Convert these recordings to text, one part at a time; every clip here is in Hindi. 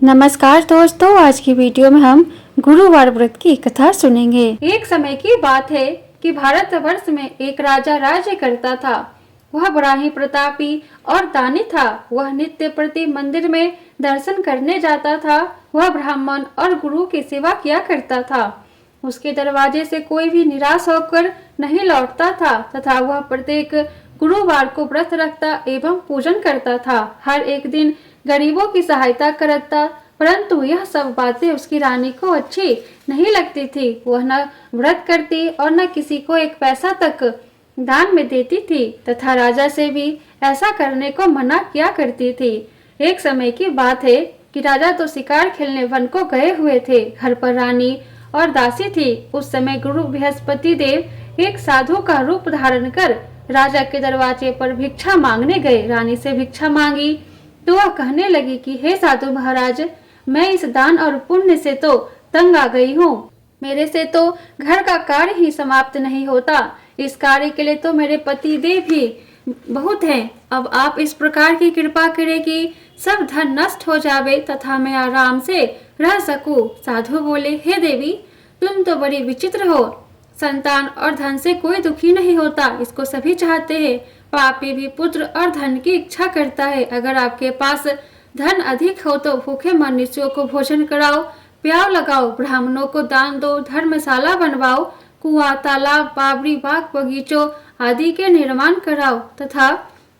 नमस्कार दोस्तों, आज की वीडियो में हम गुरुवार व्रत की कथा सुनेंगे। एक समय की बात है कि भारतवर्ष में एक राजा राज्य करता था। वह बड़ा ही प्रतापी और दानी था। वह नित्य प्रति मंदिर में दर्शन करने जाता था। वह ब्राह्मण और गुरु की सेवा किया करता था। उसके दरवाजे से कोई भी निराश होकर नहीं लौटता था तथा वह प्रत्येक गुरुवार को व्रत रखता एवं पूजन करता था। हर एक दिन गरीबों की सहायता करता, परंतु यह सब बातें उसकी रानी को अच्छी नहीं लगती थी। वह न व्रत करती और न किसी को एक पैसा तक दान में देती थी तथा राजा से भी ऐसा करने को मना किया करती थी। एक समय की बात है कि राजा तो शिकार खेलने वन को गए हुए थे। घर पर रानी और दासी थी। उस समय गुरु बृहस्पति देव एक साधु का रूप धारण कर राजा के दरवाजे पर भिक्षा मांगने गए। रानी से भिक्षा मांगी तो वह कहने लगी कि हे साधु महाराज, मैं इस दान और पुण्य से तो तंग आ गई हूँ। मेरे से तो घर का कार्य ही समाप्त नहीं होता। इस कार्य के लिए तो मेरे पति देव भी बहुत हैं। अब आप इस प्रकार की कृपा करें कि सब धन नष्ट हो जावे तथा मैं आराम से रह सकूं। साधु बोले, हे देवी, तुम तो बड़ी विचित्र हो। संतान और धन से कोई दुखी नहीं होता, इसको सभी चाहते हैं। पापी भी पुत्र और धन की इच्छा करता है। अगर आपके पास धन अधिक हो तो भूखे मनुष्यों को भोजन कराओ, प्याव लगाओ, ब्राह्मणों को दान दो, धर्मशाला बनवाओ, कुआं, तालाब, बावड़ी, बाग बगीचों आदि के निर्माण कराओ तथा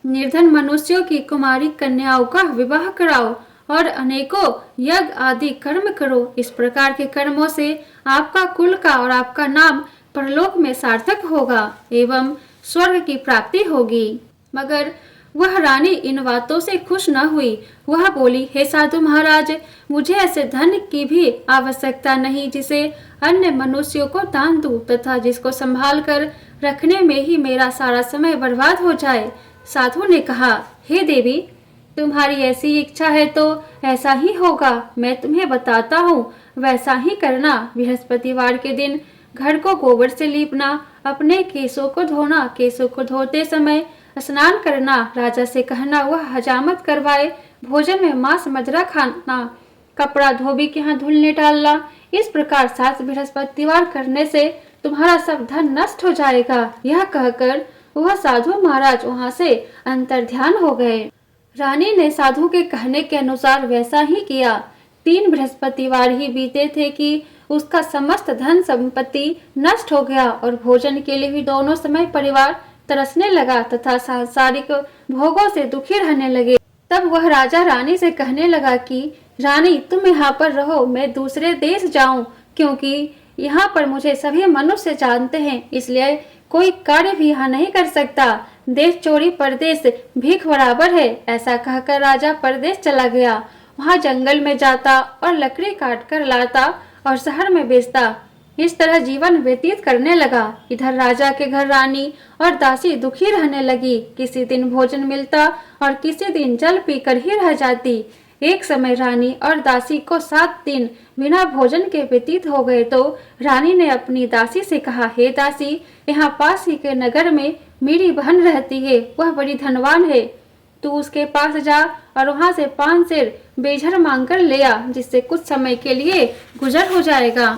निर्धन मनुष्यों की कुमारी कन्याओं का विवाह कराओ और अनेकों यज्ञ आदि कर्म करो। इस प्रकार के कर्मों से आपका कुल का और आपका नाम परलोक में सार्थक होगा एवं स्वर्ग की प्राप्ति होगी। मगर वह रानी इन बातों से खुश न हुई। वह बोली, हे साधु महाराज, मुझे ऐसे धन की भी आवश्यकता नहीं जिसे अन्य मनुष्यों को दान दूं तथा जिसको संभाल कर रखने में ही मेरा सारा समय बर्बाद हो जाए। साधु ने कहा, हे देवी, तुम्हारी ऐसी इच्छा है तो ऐसा ही होगा। मैं तुम्हें बताता हूँ, वैसा ही करना। बृहस्पतिवार के दिन घर को गोबर से लीपना, अपने केसों को धोना, केसों को धोते समय स्नान करना, राजा से कहना वह हजामत करवाए, भोजन में मांस मदिरा खाना, कपड़ा धोबी के यहाँ धुलने डालना। इस प्रकार 7 बृहस्पतिवार करने से तुम्हारा सब धन नष्ट हो जाएगा। यह कहकर वह साधु महाराज वहां से अंतर्ध्यान हो गए। रानी ने साधु के कहने के अनुसार वैसा ही किया। 3 बृहस्पतिवार ही बीते थे कि उसका समस्त धन संपत्ति नष्ट हो गया और भोजन के लिए भी दोनों समय परिवार तरसने लगा तथा सांसारिक भोगों से दुखी रहने लगे। तब वह राजा रानी से कहने लगा कि रानी, तुम यहाँ पर रहो, मैं दूसरे देश जाऊं, क्योंकि यहाँ पर मुझे सभी मनुष्य जानते हैं, इसलिए कोई कार्य भी यहाँ नहीं कर सकता। देश चोरी परदेश भीख बराबर है। ऐसा कहकर राजा परदेश चला गया। वहाँ जंगल में जाता और लकड़ी काट कर लाता और शहर में बेचता। इस तरह जीवन व्यतीत करने लगा। इधर राजा के घर रानी और दासी दुखी रहने लगी। किसी दिन भोजन मिलता और किसी दिन जल पीकर ही रह जाती। एक समय रानी और दासी को 7 दिन बिना भोजन के व्यतीत हो गए तो रानी ने अपनी दासी से कहा, हे दासी, यहाँ पास ही के नगर में मेरी बहन रहती है। वह बड़ी धनवान है। तू उसके पास जा और वहाँ से 5 सेर बेझर मांग कर ले आ, जिससे कुछ समय के लिए गुजर हो जाएगा।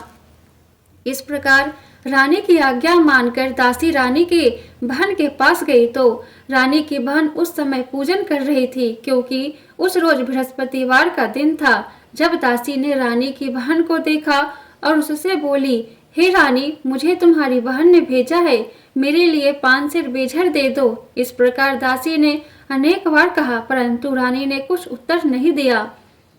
इस प्रकार रानी की आज्ञा मानकर दासी रानी के बहन के पास गई तो रानी की बहन उस समय पूजन कर रही थी, क्योंकि उस रोज बृहस्पतिवार का दिन था। जब दासी ने रानी की बहन को देखा और उससे बोली, हे रानी, मुझे तुम्हारी बहन ने भेजा है, मेरे लिए 5 सेर बेझर दे दो। इस प्रकार दासी ने अनेक बार कहा, परंतु रानी ने कुछ उत्तर नहीं दिया,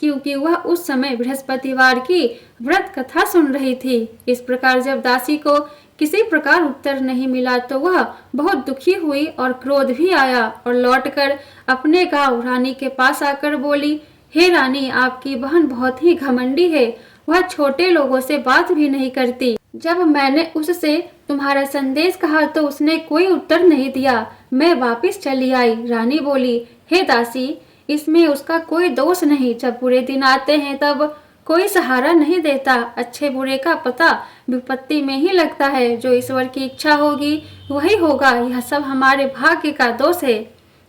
क्योंकि वह उस समय बृहस्पतिवार की व्रत कथा सुन रही थी। इस प्रकार जब दासी को किसी प्रकार उत्तर नहीं मिला तो वह बहुत दुखी हुई और क्रोध भी आया और लौटकर अपने गांव रानी के पास आकर बोली, हे रानी, आपकी बहन बहुत ही घमंडी है। वह छोटे लोगों से बात भी नहीं करती। जब मैंने उससे तुम्हारा संदेश कहा तो उसने कोई उत्तर नहीं दिया। मैं वापिस चली आई। रानी बोली, हे दासी, इसमें उसका कोई दोष नहीं। जब बुरे दिन आते हैं तब कोई सहारा नहीं देता। अच्छे बुरे का पता विपत्ति में ही लगता है। जो ईश्वर की इच्छा होगी वही होगा। यह सब हमारे भाग्य का दोष है।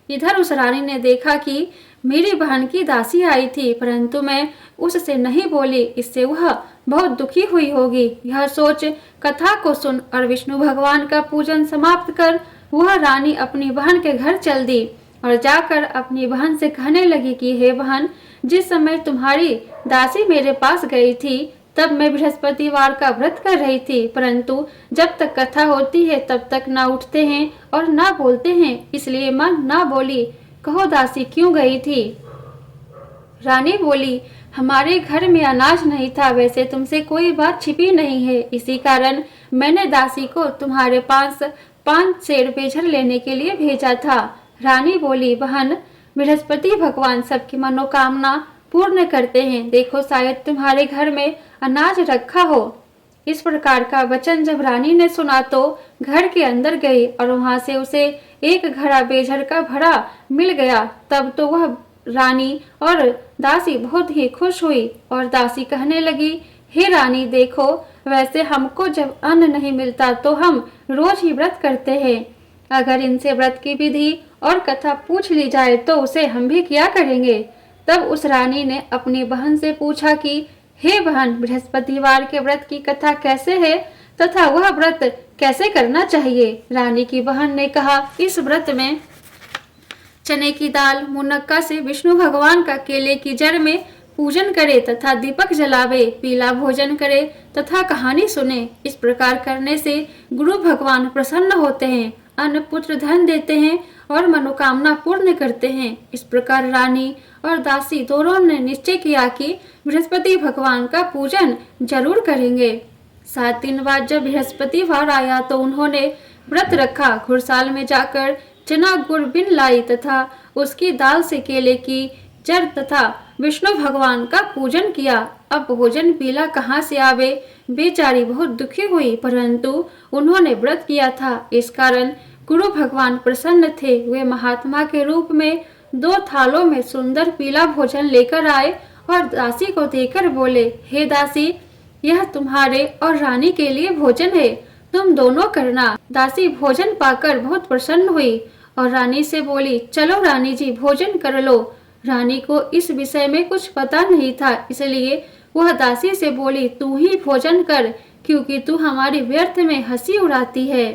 इधर उस रानी ने देखा कि मेरी बहन की दासी आई थी, परंतु मैं उससे नहीं बोली, इससे वह बहुत दुखी हुई होगी। यह सोच कथा को सुन और विष्णु भगवान का पूजन समाप्त कर वह रानी अपनी बहन के घर चल दी और जाकर अपनी बहन से कहने लगी कि हे बहन, जिस समय तुम्हारी दासी मेरे पास गई थी तब मैं बृहस्पतिवार का व्रत कर रही थी, परंतु जब तक कथा होती है तब तक ना उठते हैं और ना बोलते हैं, इसलिए मैं ना बोली। कहो दासी क्यों गई थी? रानी बोली, हमारे घर में अनाज नहीं था, वैसे तुमसे कोई बात छिपी नहीं है, इसी कारण मैंने दासी को तुम्हारे पास 5 सेर बेझर लेने के लिए भेजा था। रानी बोली, बहन, बृहस्पति भगवान सबकी मनोकामना पूर्ण करते हैं, देखो शायद तुम्हारे घर में अनाज रखा हो। इस प्रकार का वचन जब रानी ने सुना तो घर के अंदर गई और वहां से उसे एक घड़ा बेझर का भरा मिल गया। तब तो वह रानी और दासी बहुत ही खुश हुई और दासी कहने लगी, हे रानी देखो, वैसे हमको जब अन्न नहीं मिलता तो हम रोज ही व्रत करते हैं, अगर इनसे व्रत की विधि और कथा पूछ ली जाए तो उसे हम भी किया करेंगे। तब उस रानी ने अपनी बहन से पूछा कि हे बहन, बृहस्पतिवार के व्रत की कथा कैसे है तथा वह व्रत कैसे करना चाहिए? रानी की बहन ने कहा, इस व्रत में चने की दाल मुनक्का से विष्णु भगवान का केले की जड़ में पूजन करे तथा दीपक जलावे, पीला भोजन करे तथा कहानी सुने। इस प्रकार करने से गुरु भगवान प्रसन्न होते हैं, अन्न पुत्र धन देते हैं और मनोकामना पूर्ण करते हैं। इस प्रकार रानी और दासी दोनों ने निश्चय किया कि बृहस्पति भगवान का पूजन जरूर करेंगे। 7 दिन बाद जब बृहस्पतिवार आया तो उन्होंने व्रत रखा, घुड़साल में जाकर चना गुड़ बिन लाई तथा उसकी दाल से केले की जड़ तथा विष्णु भगवान का पूजन किया। अब भोजन पीला कहाँ से आवे? बेचारी बहुत दुखी हुई, परंतु उन्होंने व्रत किया था, इस कारण गुरु भगवान प्रसन्न थे। वे महात्मा के रूप में 2 थालों में सुंदर पीला भोजन लेकर आए और दासी को देकर बोले, हे दासी, यह तुम्हारे और रानी के लिए भोजन है, तुम दोनों करना। दासी भोजन पाकर बहुत प्रसन्न हुई और रानी से बोली, चलो रानी जी भोजन कर लो। रानी को इस विषय में कुछ पता नहीं था, इसलिए वह दासी से बोली, तू ही भोजन कर, क्योंकि तू हमारी व्यर्थ में हंसी उड़ाती है।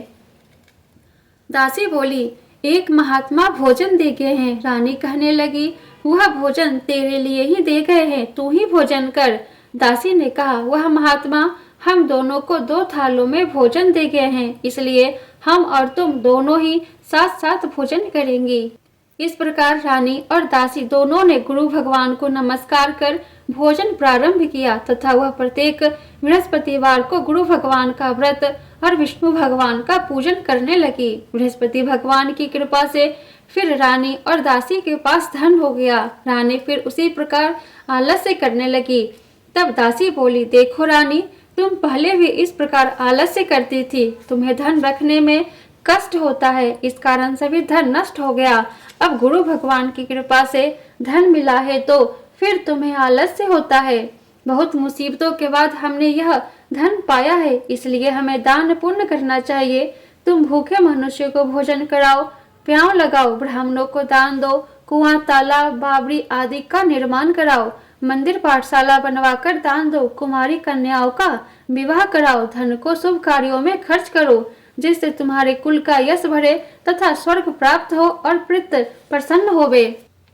दासी बोली, एक महात्मा भोजन दे गए हैं। रानी कहने लगी, वह भोजन तेरे लिए ही दे गए हैं, तू ही भोजन कर। दासी ने कहा, वह महात्मा हम दोनों को 2 थालों में भोजन दे गए हैं, इसलिए हम और तुम दोनों ही साथ साथ भोजन करेंगी। इस प्रकार रानी और दासी दोनों ने गुरु भगवान को नमस्कार कर भोजन प्रारंभ किया तथा वह प्रत्येक बृहस्पतिवार को गुरु भगवान का व्रत और विष्णु भगवान का पूजन करने लगी। बृहस्पति भगवान की कृपा से फिर रानी और दासी के पास धन हो गया। रानी फिर उसी प्रकार आलस्य करने लगी। तब दासी बोली, देखो रानी, तुम पहले भी इस प्रकार आलस्य करती थी, तुम्हें धन रखने में कष्ट होता है, इस कारण सभी धन नष्ट हो गया। अब गुरु भगवान की कृपा से धन मिला है तो फिर तुम्हें आलस्य होता है। बहुत मुसीबतों के बाद हमने यह धन पाया है, इसलिए हमें दान पुण्य करना चाहिए। तुम भूखे मनुष्य को भोजन कराओ, प्याव लगाओ, ब्राह्मणों को दान दो, कुआं, तालाब, बावड़ी आदि का निर्माण कराओ, मंदिर पाठशाला बनवाकर दान दो, कुमारी कन्याओं का विवाह कराओ, धन को शुभ कार्यों में खर्च करो, जिससे तुम्हारे कुल का यश बढ़े तथा स्वर्ग प्राप्त हो और पितृ प्रसन्न होवे।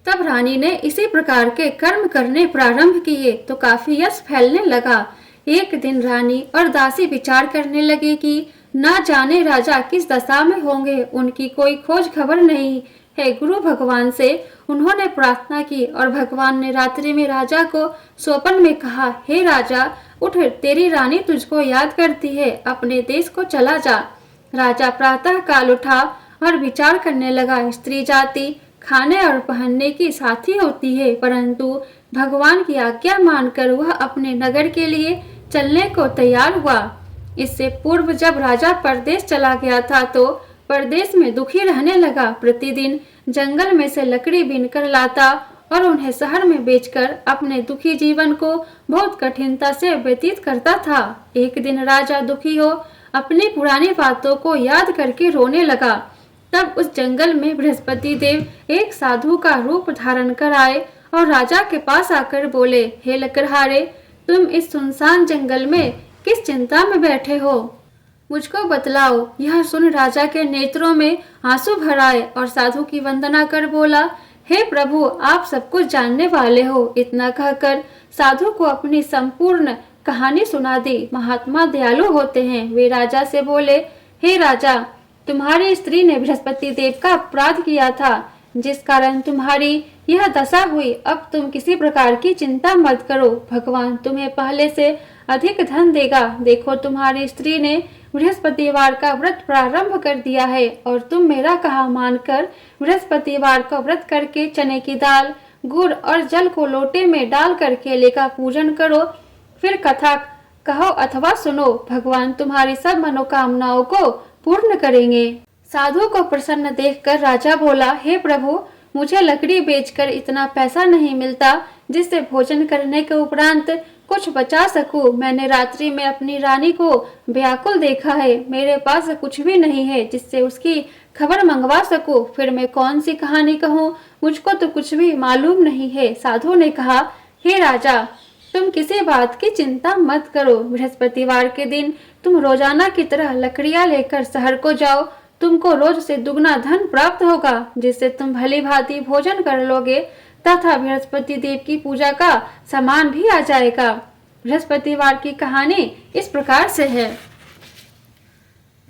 तब रानी ने इसी प्रकार के कर्म करने प्रारंभ किए तो काफी यश फैलने लगा। एक दिन रानी और दासी विचार करने लगे कि न जाने राजा किस दशा में होंगे, उनकी कोई खोज खबर नहीं है। गुरु भगवान से उन्होंने प्रार्थना की और भगवान ने रात्रि में राजा को स्वप्न में कहा, हे राजा, उठ, तेरी रानी तुझको याद करती है, अपने देश को चला जा। राजा प्रातः काल उठा और विचार करने लगा, स्त्री जाति खाने और पहनने की साथी होती है, परंतु भगवान की आज्ञा मानकर वह अपने नगर के लिए चलने को तैयार हुआ। इससे पूर्व जब राजा परदेश चला गया था तो परदेश में दुखी रहने लगा। प्रतिदिन जंगल में से लकड़ी बीनकर लाता और उन्हें शहर में बेचकर अपने दुखी जीवन को बहुत कठिनता से व्यतीत करता था। एक दिन राजा दुखी हो अपनी पुरानी बातों को याद करके रोने लगा। तब उस जंगल में बृहस्पति देव एक साधु का रूप धारण कर आए और राजा के पास आकर बोले, हे लकड़हारे, तुम इस सुनसान जंगल में किस चिंता में बैठे हो? मुझको बतलाओ। यह सुन राजा के नेत्रों में आंसू भर आए और साधु की वंदना कर बोला, हे प्रभु, आप सब कुछ जानने वाले हो। इतना कहकर साधु को अपनी संपूर्ण कहानी सुना दी। महात्मा दयालु होते हैं। वे राजा से बोले, हे राजा, तुम्हारी स्त्री ने बृहस्पति देव का अपराध किया था, जिस कारण तुम्हारी यह दशा हुई। अब तुम किसी प्रकार की चिंता मत करो, भगवान तुम्हें पहले से अधिक धन देगा। देखो, तुम्हारी स्त्री ने बृहस्पतिवार का व्रत प्रारंभ कर दिया है और तुम मेरा कहा मानकर बृहस्पतिवार का व्रत करके चने की दाल, गुड़ और जल को लोटे में डालकर केले का पूजन करो। फिर कथा कहो अथवा सुनो, भगवान तुम्हारी सब मनोकामनाओं को पूर्ण करेंगे। साधु को प्रसन्न देखकर राजा बोला, हे प्रभु, मुझे लकड़ी बेचकर इतना पैसा नहीं मिलता जिससे भोजन करने के उपरांत कुछ बचा सकूं। मैंने रात्रि में अपनी रानी को व्याकुल देखा है। मेरे पास कुछ भी नहीं है जिससे उसकी खबर मंगवा सकूं। फिर मैं कौन सी कहानी कहूं? मुझको तो कुछ भी मालूम नहीं है। साधु ने कहा, हे राजा, तुम किसी बात की चिंता मत करो। बृहस्पतिवार के दिन तुम रोजाना की तरह लकड़ियां लेकर शहर को जाओ। तुमको रोज से दुगना धन प्राप्त होगा, जिससे तुम भली भांति भोजन कर लोगे तथा बृहस्पति देव की पूजा का सामान भी आ जाएगा। बृहस्पतिवार की कहानी इस प्रकार से है।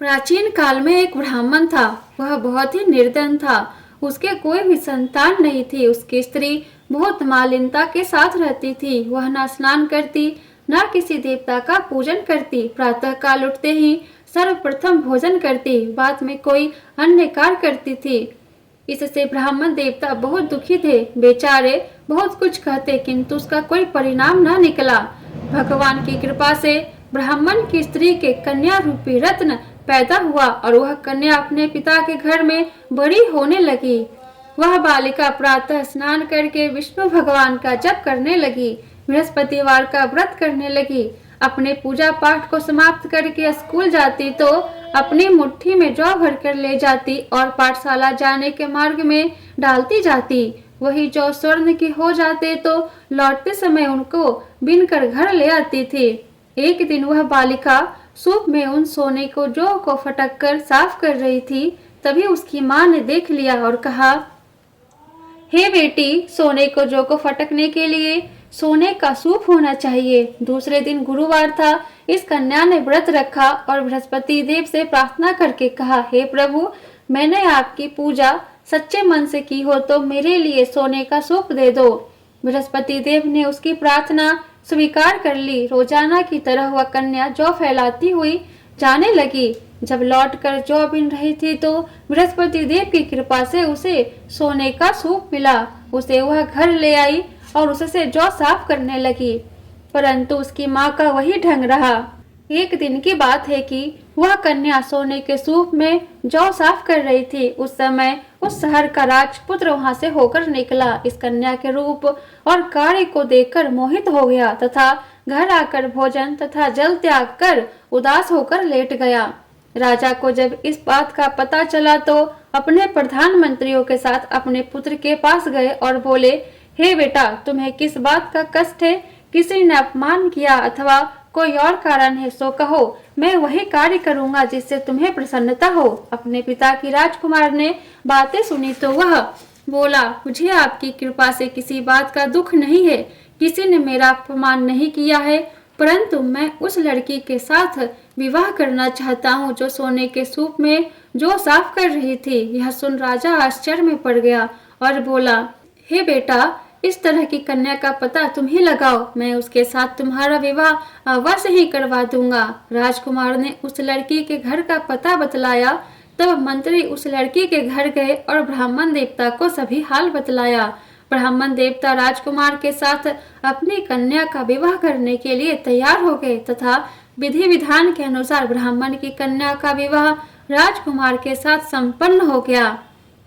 प्राचीन काल में एक ब्राह्मण था। वह बहुत ही निर्धन था। उसके कोई भी संतान नहीं थी। उसकी स्त्री बहुत मालिनता के साथ रहती थी। वह न स्नान करती, न किसी देवता का पूजन करती। प्रातः काल उठते ही सर्वप्रथम भोजन करती, बाद में कोई अन्य कार्य करती थी। इससे ब्राह्मण देवता बहुत दुखी थे। बेचारे बहुत कुछ कहते, किंतु उसका कोई परिणाम न निकला। भगवान की कृपा से ब्राह्मण की स्त्री के कन्या रूपी रत्न पैदा हुआ और वह कन्या अपने पिता के घर में बड़ी होने लगी। वह बालिका प्रातः स्नान करके विष्णु भगवान का जप करने लगी, बृहस्पतिवार का व्रत करने लगी। अपने पूजा पाठ को समाप्त करके स्कूल जाती तो अपनी मुट्ठी में जौ भर कर ले जाती और पाठशाला जाने के मार्ग में डालती जाती। वही जौ स्वर्ण की हो जाते तो लौटते समय उनको बीन कर घर ले आती थी। एक दिन वह बालिका सूप में उन सोने को जौ को फटक कर साफ कर रही थी। तभी उसकी माँ ने देख लिया और कहा, हे बेटी, सोने को जौ को फटकने के लिए सोने का सूप होना चाहिए। दूसरे दिन गुरुवार था। इस कन्या ने व्रत रखा और बृहस्पति देव से प्रार्थना करके कहा, हे प्रभु, मैंने आपकी पूजा सच्चे मन से की हो तो मेरे लिए सोने का सूप दे दो। बृहस्पति देव ने उसकी प्रार्थना स्वीकार कर ली। रोजाना की तरह वह कन्या जौ फैलाती हुई जाने लगी। जब लौटकर जौ बीन रही थी तो बृहस्पति देव की कृपा से उसे सोने का सूप मिला। उसे वह घर ले आई और उससे जौ साफ करने लगी, परंतु उसकी माँ का वही ढंग रहा। एक दिन की बात है कि वह कन्या सोने के सूप में जौ साफ कर रही थी। उस समय उस शहर का राजपुत्र वहां से होकर निकला। इस कन्या के रूप और कार्य को देखकर मोहित हो गया तथा घर आकर भोजन तथा जल त्याग कर उदास होकर लेट गया। राजा को जब इस बात का पता चला तो अपने प्रधानमंत्रियों के साथ अपने पुत्र के पास गए और बोले, हे बेटा, तुम्हें किस बात का कष्ट है? किसी ने अपमान किया अथवा कोई और कारण है सो कहो, मैं वही कार्य करूंगा जिससे तुम्हें प्रसन्नता हो। अपने पिता की राजकुमार ने बातें सुनी तो वह बोला, मुझे आपकी कृपा से किसी बात का दुख नहीं है। किसी ने मेरा अपमान नहीं किया है, परंतु मैं उस लड़की के साथ विवाह करना चाहता हूँ जो सोने के सूप में जो साफ कर रही थी। यह सुन राजा आश्चर्य में पड़ गया और बोला, हे बेटा, इस तरह की कन्या का पता तुम ही लगाओ। मैं उसके साथ तुम्हारा विवाह अवश्य ही करवा दूंगा। राजकुमार ने उस लड़की के घर का पता बतलाया। तब मंत्री उस लड़की के घर गए और ब्राह्मण देवता को सभी हाल बतलाया। ब्राह्मण देवता राजकुमार के साथ अपनी कन्या का विवाह करने के लिए तैयार हो गए तथा विधि विधान के अनुसार ब्राह्मण की कन्या का विवाह राजकुमार के साथ संपन्न हो गया।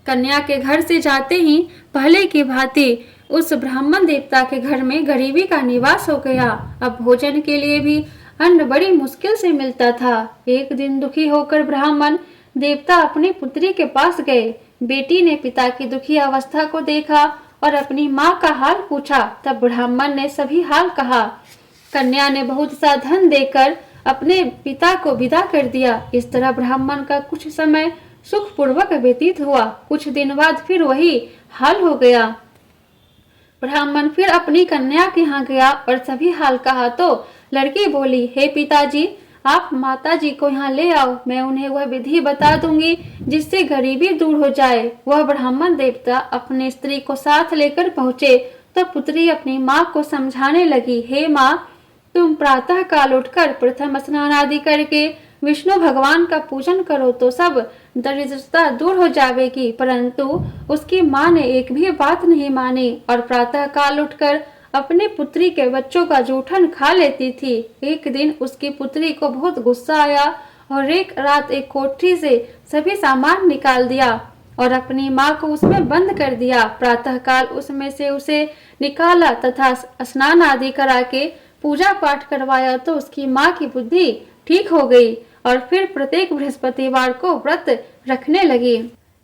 कन्या के घर से जाते ही पहले की भांति उस ब्राह्मण देवता के घर में गरीबी का निवास हो गया। अब भोजन के लिए भी अन्न बड़ी मुश्किल से मिलता था। एक दिन दुखी होकर ब्राह्मण देवता अपनी पुत्री के पास गए। बेटी ने पिता की दुखी अवस्था को देखा और अपनी माँ का हाल पूछा। तब ब्राह्मण ने सभी हाल कहा। कन्या ने बहुत सा धन देकर अपने पिता को विदा कर दिया। इस तरह ब्राह्मण का कुछ समय सुखपूर्वक व्यतीत हुआ। कुछ दिन बाद फिर वही हाल हो गया। ब्राह्मण फिर अपनी कन्या के यहाँ गया और सभी हाल कहा तो लड़की बोली, हे पिताजी, आप माताजी को यहाँ ले आओ, मैं उन्हें वह विधि बता दूंगी जिससे गरीबी दूर हो जाए। वह ब्राह्मण देवता अपनी स्त्री को साथ लेकर पहुँचे तो पुत्री अपनी माँ को समझाने लगी, हे माँ, तुम प्रातः काल उठकर प्रथम स्नान आदि करके विष्णु भगवान का पूजन करो तो सब दरिद्रता दूर हो जाएगी। परंतु उसकी माँ ने एक भी बात नहीं मानी और प्रातः काल उठकर अपनी पुत्री के बच्चों का जूठन खा लेती थी। एक दिन उसकी पुत्री को बहुत गुस्सा आया और एक रात एक कोठरी से सभी सामान निकाल दिया और अपनी माँ को उसमें बंद कर दिया। प्रातः काल उसमें से उसे निकाला तथा स्नान आदि करा के पूजा पाठ करवाया तो उसकी माँ की बुद्धि ठीक हो गई और फिर प्रत्येक बृहस्पतिवार को व्रत रखने लगी।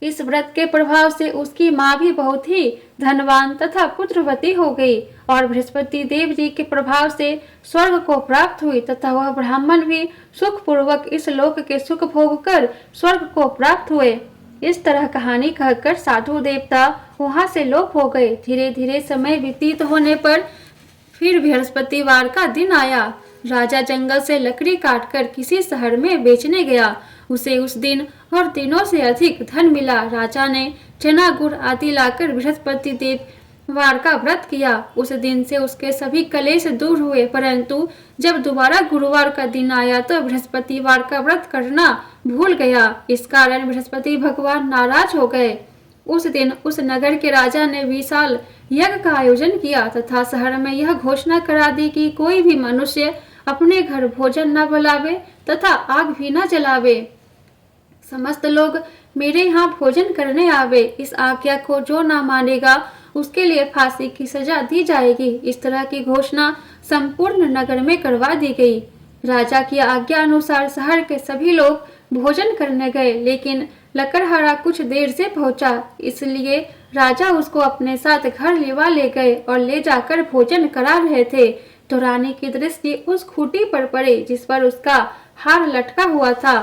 इस व्रत के प्रभाव से उसकी माँ भी बहुत ही धनवान तथा पुत्रवती हो गई और बृहस्पति देव जी के प्रभाव से स्वर्ग को प्राप्त हुई तथा वह ब्राह्मण भी सुख पूर्वक इस लोक के सुख भोग कर स्वर्ग को प्राप्त हुए। इस तरह कहानी कहकर साधु देवता वहां से लोप हो गए। धीरे धीरे समय व्यतीत होने पर फिर बृहस्पतिवार का दिन आया। राजा जंगल से लकड़ी काटकर किसी शहर में बेचने गया। उसे उस दिन और दिनों से अधिक धन मिला। राजा ने चना गुड़ आदि लाकर बृहस्पति देववार का व्रत किया। उस दिन से उसके सभी कलेश दूर हुए। परंतु जब दोबारा गुरुवार का दिन आया तो बृहस्पतिवार का व्रत करना भूल गया। इस कारण बृहस्पति भगवान नाराज हो गए। उस दिन उस नगर के राजा ने विशाल यज्ञ का आयोजन किया तथा शहर में यह घोषणा करा दी कि कोई भी मनुष्य अपने घर भोजन न बनावे तथा आग भी न जलावे। समस्त लोग मेरे यहाँ भोजन करने आवे। इस आज्ञा को जो न मानेगा उसके लिए फांसी की सजा दी जाएगी। इस तरह की घोषणा संपूर्ण नगर में करवा दी गई। राजा की आज्ञा अनुसार शहर के सभी लोग भोजन करने गए, लेकिन लकड़हारा कुछ देर से पहुंचा, इसलिए राजा उसको अपने साथ घर लेवा ले गए और ले जाकर भोजन करा रहे थे तो रानी की दृष्टि उस खूंटी पर पड़ी जिस पर उसका हार लटका हुआ था।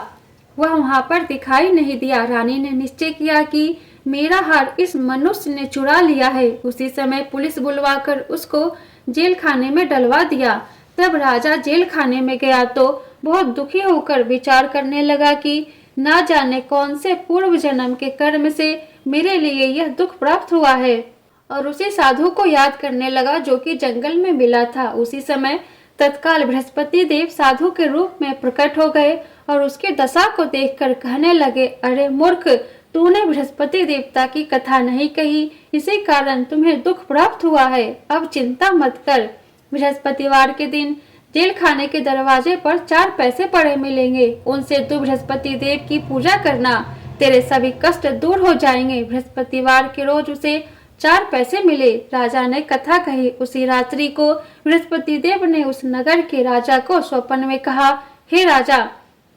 वह वहां पर दिखाई नहीं दिया। रानी ने निश्चय किया कि मेरा हार इस मनुष्य ने चुरा लिया है। उसी समय पुलिस बुलवाकर उसको जेल खाने में डलवा दिया। तब राजा जेल खाने में गया तो बहुत दुखी होकर विचार करने लगा कि ना जाने कौन से पूर्व जन्म के कर्म से मेरे लिए यह दुख प्राप्त हुआ है और उसी साधु को याद करने लगा जो कि जंगल में मिला था। उसी समय तत्काल बृहस्पति देव साधु के रूप में प्रकट हो गए और उसकी दशा को देखकर कहने लगे, अरे मूर्ख, तूने बृहस्पति देवता की कथा नहीं कही, इसी कारण तुम्हें दुख प्राप्त हुआ है। अब चिंता मत कर। बृहस्पतिवार के दिन जेल खाने के दरवाजे पर 4 पैसे पड़े मिलेंगे, उनसे तू बृहस्पति देव की पूजा करना, तेरे सभी कष्ट दूर हो जाएंगे। बृहस्पतिवार के रोज उसे 4 पैसे मिले। राजा ने कथा कही। उसी रात्रि को बृहस्पति देव ने उस नगर के राजा को स्वप्न में कहा, हे राजा,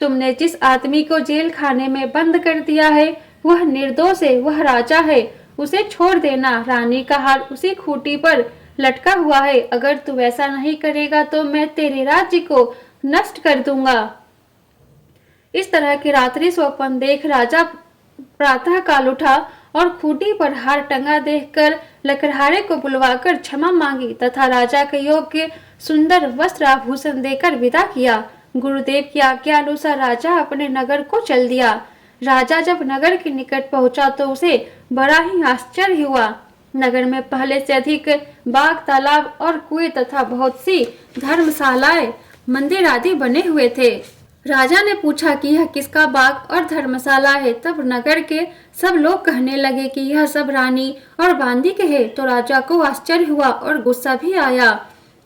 तुमने जिस आदमी को जेल खाने में बंद कर दिया है वह निर्दोष है, वह राजा है, उसे छोड़ देना। रानी का हार उसी खूंटी पर लटका हुआ है। अगर तू ऐसा नहीं करेगा तो मैं तेरे राज्य को नष्ट कर दूंगा। इस तरह की रात्रि स्वप्न देख राजा प्रातः काल उठा और खूंटी पर हार टंगा देखकर लकड़हारे को बुलवाकर क्षमा मांगी तथा राजा के योग्य सुंदर वस्त्र आभूषण देकर विदा किया। गुरुदेव की आज्ञा अनुसार राजा अपने नगर को चल दिया। राजा जब नगर के निकट पहुंचा तो उसे बड़ा ही आश्चर्य हुआ। नगर में पहले से अधिक बाग, तालाब और कुएं तथा बहुत सी धर्मशालाएं, मंदिर आदि बने हुए थे। राजा ने पूछा कि यह किसका बाग और धर्मशाला है। तब नगर के सब लोग कहने लगे कि यह सब रानी और बांदी के है। तो राजा को आश्चर्य हुआ और गुस्सा भी आया।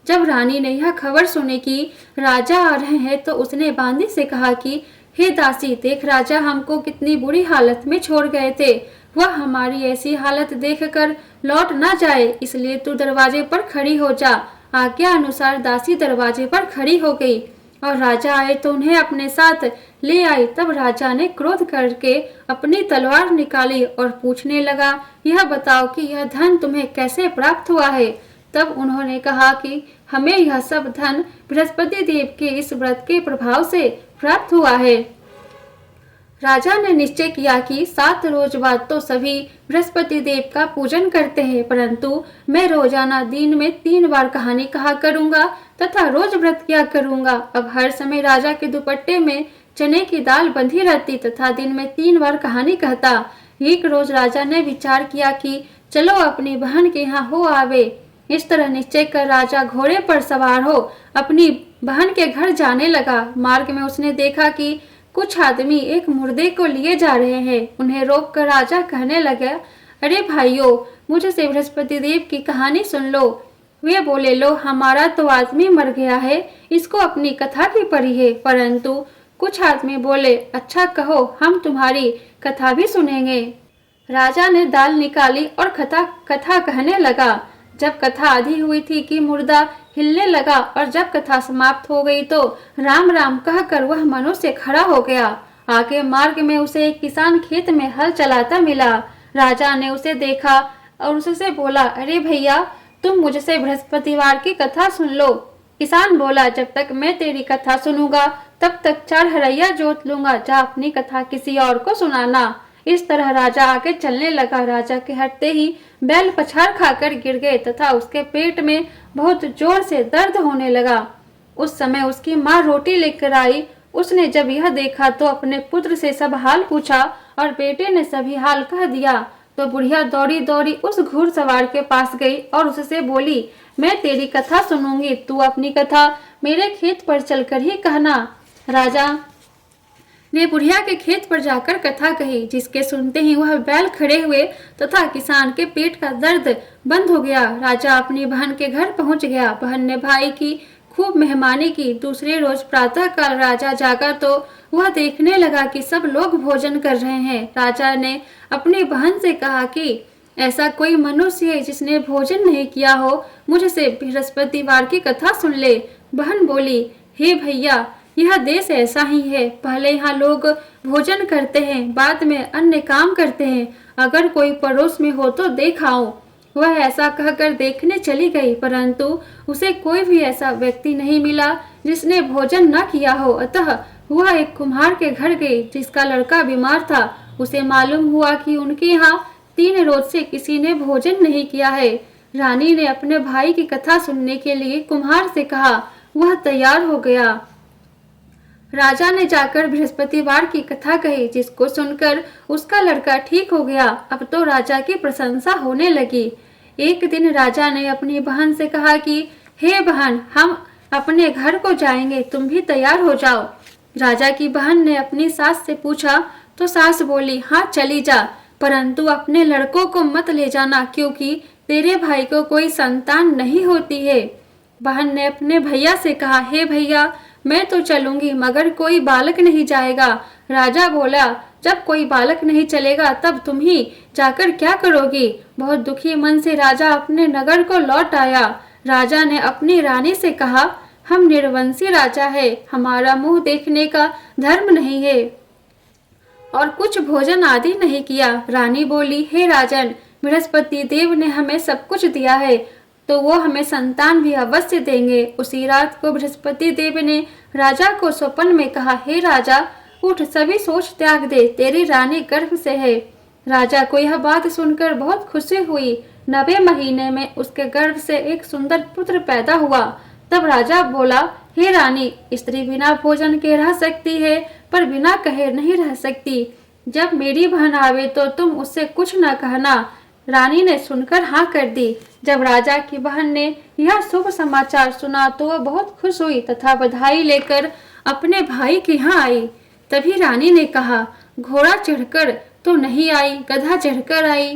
जब रानी ने यह खबर सुनी कि राजा आ रहे हैं तो उसने बांदी से कहा कि हे दासी, देख राजा हमको कितनी बुरी हालत में छोड़ गए थे। वह हमारी ऐसी हालत देखकर लौट ना जाए, इसलिए तू दरवाजे पर खड़ी हो जा। आज्ञा अनुसार दासी दरवाजे पर खड़ी हो गई और राजा आए तो उन्हें अपने साथ ले आई। तब राजा ने क्रोध करके अपनी तलवार निकाली और पूछने लगा, यह बताओ कि यह धन तुम्हें कैसे प्राप्त हुआ है। तब उन्होंने कहा कि हमें यह सब धन बृहस्पति देव के इस व्रत के प्रभाव से प्राप्त हुआ है। राजा ने निश्चय किया कि 7 रोज बाद तो सभी बृहस्पति देव का पूजन करते हैं, परंतु मैं रोजाना दिन में 3 बार कहानी कहा करूंगा तथा रोज व्रत किया करूंगा। अब हर समय राजा के दुपट्टे में चने की दाल बंधी रहती तथा दिन में 3 बार कहानी कहता। एक रोज राजा ने विचार किया कि चलो अपनी बहन के यहाँ हो आवे। इस तरह निश्चय कर राजा घोड़े पर सवार हो अपनी बहन के घर जाने लगा। मार्ग में उसने देखा कि कुछ आदमी एक मुर्दे को लिए जा रहे हैं। उन्हें रोककर राजा कहने लगा, अरे भाइयों, मुझसे बृहस्पति देव की कहानी सुन लो। वे बोले, लो हमारा तो आदमी मर गया है, इसको अपनी कथा की पड़ी है। परंतु कुछ आदमी बोले, अच्छा कहो, हम तुम्हारी कथा भी सुनेंगे। राजा ने दाल निकाली और कथा कहने लगा। जब कथा आधी हुई थी कि मुर्दा हिलने लगा और जब कथा समाप्त हो गई तो राम राम कहकर वह मनुष्य खड़ा हो गया। आगे मार्ग में उसे एक किसान खेत में हल चलाता मिला। राजा ने उसे देखा और उससे बोला, अरे भैया, तुम मुझसे बृहस्पतिवार की कथा सुन लो। किसान बोला, जब तक मैं तेरी कथा सुनूंगा तब तक 4 हरैया जोत लूंगा, जा अपनी कथा किसी और को सुनाना। इस तरह राजा आगे चलने लगा। राजा के हटते ही बैल पछाड़ खाकर गिर गए तथा उसके पेट में बहुत जोर से दर्द होने लगा। उस समय उसकी माँ रोटी लेकर आई। उसने जब यह देखा तो अपने पुत्र से सब हाल पूछा और बेटे ने सभी हाल कह दिया। तो बुढ़िया दौड़ी दौड़ी उस घुड़सवार के पास गई और उससे बोली, मैं तेरी कथा सुनूंगी, तू अपनी कथा मेरे खेत पर चलकर ही कहना। राजा ने बुढ़िया के खेत पर जाकर कथा कही, जिसके सुनते ही वह बैल खड़े हुए तथा किसान के पेट का दर्द बंद हो गया। राजा अपनी बहन के घर पहुंच गया। बहन ने भाई की खूब मेहमानी की। दूसरे रोज प्रातः काल राजा जागा तो वह देखने लगा कि सब लोग भोजन कर रहे हैं। राजा ने अपनी बहन से कहा कि ऐसा कोई मनुष्य है जिसने भोजन नहीं किया हो, मुझसे बृहस्पतिवार की कथा सुन ले। बहन बोली, हे भैया, यह देश ऐसा ही है, पहले यहाँ लोग भोजन करते हैं, बाद में अन्य काम करते हैं। अगर कोई पड़ोस में हो तो देख आओ। वह ऐसा कहकर देखने चली गई, परंतु उसे कोई भी ऐसा व्यक्ति नहीं मिला जिसने भोजन न किया हो। अतः वह एक कुम्हार के घर गई जिसका लड़का बीमार था। उसे मालूम हुआ कि उनके यहाँ 3 रोज से किसी ने भोजन नहीं किया है। रानी ने अपने भाई की कथा सुनने के लिए कुम्हार से कहा। वह तैयार हो गया। राजा ने जाकर बृहस्पतिवार की कथा कही, जिसको सुनकर उसका लड़का ठीक हो गया। अब तो राजा की प्रशंसा होने लगी। एक दिन राजा ने अपनी बहन से कहा कि हे बहन, हम अपने घर को जाएंगे, तुम भी तैयार हो जाओ। राजा की बहन ने अपनी सास से पूछा तो सास बोली, हाँ चली जा, परंतु अपने लड़कों को मत ले जाना, क्योंकि तेरे भाई को कोई संतान नहीं होती है। बहन ने अपने भैया से कहा, हे भैया, मैं तो चलूंगी मगर कोई बालक नहीं जाएगा। राजा बोला, जब कोई बालक नहीं चलेगा तब तुम ही जाकर क्या करोगी। बहुत दुखी मन से राजा अपने नगर को लौट आया। राजा ने अपनी रानी से कहा, हम निर्वंशी राजा है, हमारा मुंह देखने का धर्म नहीं है और कुछ भोजन आदि नहीं किया। रानी बोली, हे राजन, बृहस्पति देव ने हमें सब कुछ दिया है तो वो हमें संतान भी अवश्य देंगे। उसी रात को बृहस्पति देव ने राजा को स्वप्न में कहा, हे राजा, उठ, सभी सोच त्याग दे, तेरी रानी गर्भ से है। राजा को यह बात सुनकर बहुत खुशी हुई। 9वें महीने में उसके गर्भ से एक सुंदर पुत्र पैदा हुआ। तब राजा बोला, हे रानी, स्त्री बिना भोजन के रह सकती है पर बिना कहे नहीं रह सकती। जब मेरी बहन आवे तो तुम उससे कुछ न कहना। रानी ने सुनकर हाँ कर दी। जब राजा की बहन ने यह शुभ समाचार सुना तो वह बहुत खुश हुई तथा बधाई लेकर अपने भाई के यहाँ आई। तभी रानी ने कहा, घोड़ा चढ़कर तो नहीं आई, गधा चढ़कर आई।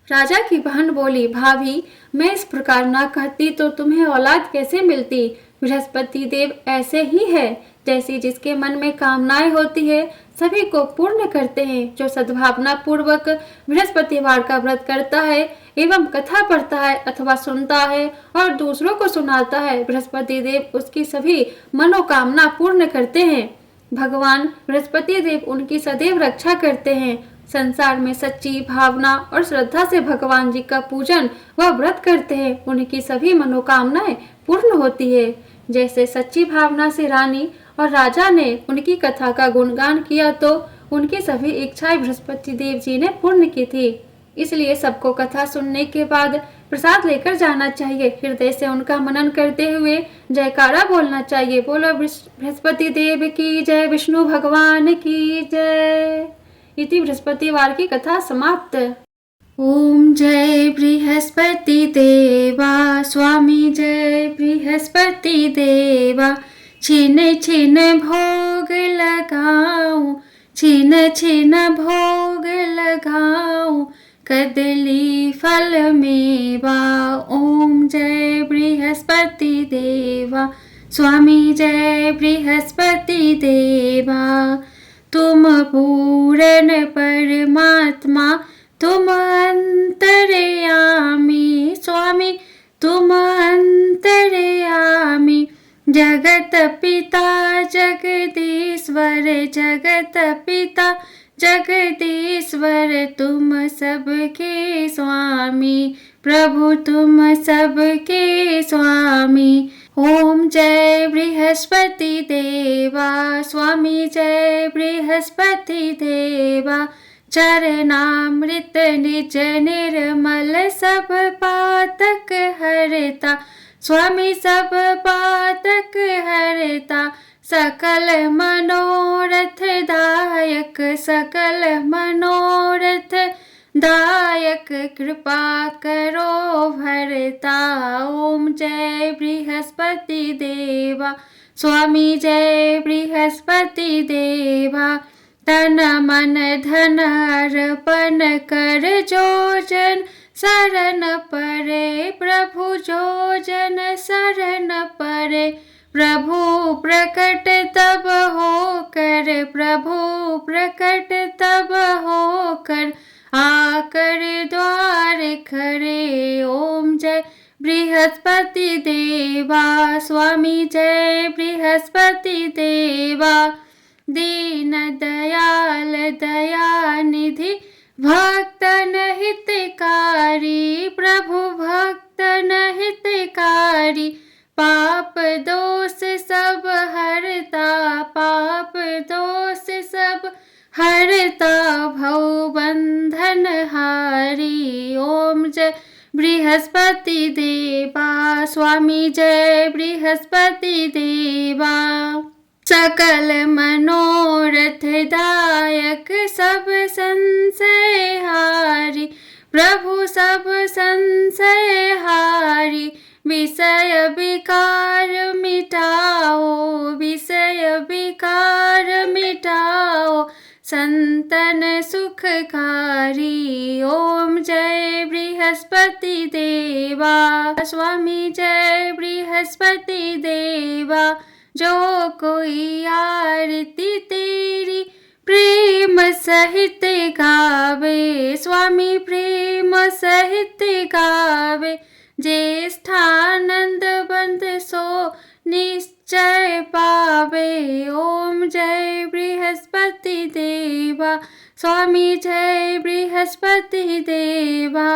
राजा की बहन बोली, भाभी, मैं इस प्रकार ना कहती तो तुम्हें औलाद कैसे मिलती। बृहस्पति देव ऐसे ही है, जैसी जिसके मन में कामनाएं होती है सभी को पूर्ण करते हैं। जो सद्भावना पूर्वक बृहस्पतिवार का व्रत करता है एवं कथा पढ़ता है अथवा सुनता है और दूसरों को सुनाता है, बृहस्पति देव उसकी सभी मनोकामना पूर्ण करते हैं। भगवान बृहस्पति देव उनकी सदैव रक्षा करते हैं। संसार में सच्ची भावना और श्रद्धा से भगवान जी का पूजन व व्रत करते हैं, उनकी सभी मनोकामनाएं पूर्ण होती है। जैसे सच्ची भावना से रानी और राजा ने उनकी कथा का गुणगान किया तो उनकी सभी इच्छाएं बृहस्पति देव जी ने पूर्ण की थी। इसलिए सबको कथा सुनने के बाद प्रसाद लेकर जाना चाहिए। हृदय से उनका मनन करते हुए जयकारा बोलना चाहिए। बोलो बृहस्पति देव की जय, विष्णु भगवान की जय। इति बृहस्पतिवार की कथा समाप्त। ओम जय बृहस्पति देवा, स्वामी जय बृहस्पति देवा। छिन छिन भोग लगाऊं, छिन छिन भोग लगाऊं, कदली फल मेवा। ओम जय बृहस्पति देवा, स्वामी जय बृहस्पति देवा। तुम पूर्ण परमात्मा, तुम अंतर्यामी, स्वामी तुम अंतर्यामी। जगत पिता जगदीश्वर, जगत पिता जगदीश्वर, तुम सबके स्वामी, प्रभु तुम सबके स्वामी। ओम जय बृहस्पति देवा, स्वामी जय बृहस्पति देवा। चरणामृत निज निर्मल, सब पातक हरता, स्वामी सब पातक हरता। सकल मनोरथ दायक, सकल मनोरथ दायक, कृपा करो भरता। ओम जय बृहस्पति देवा, स्वामी जय बृहस्पति देवा। तन मन धन अर्पण कर, जो जन शरण परे, प्रभु जो जन शरण परे। प्रभु प्रकट तब हो कर, प्रभु प्रकट तब हो कर, आकर द्वार खरे। ओम जय बृहस्पति देवा, स्वामी जय बृहस्पति देवा। दीन दयाल दयानिधि, भक्तन हितकारी, प्रभु भक्तन हितकारी। पाप दोष सब हरता, पाप दोष सब हरता, भव बंधन हारी। ओम जय बृहस्पति देवा, स्वामी जय बृहस्पति देवा। सकल मनोरथ दायक, सब संशय हारी, प्रभु सब संशय हारी। विषय विकार मिटाओ, विषय विकार मिटाओ, संतन सुखकारी। ओम जय बृहस्पति देवा, स्वामी जय बृहस्पति देवा। जो कोई आरती तेरी प्रेम सहित गावे, स्वामी प्रेम सहित गावे। ज्येष्ठानंद बंद सो निश्चय पावे। ओम जय बृहस्पति देवा, स्वामी जय बृहस्पति देवा।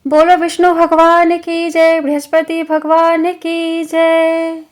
बोलो विष्णु भगवान की जय, बृहस्पति भगवान की जय।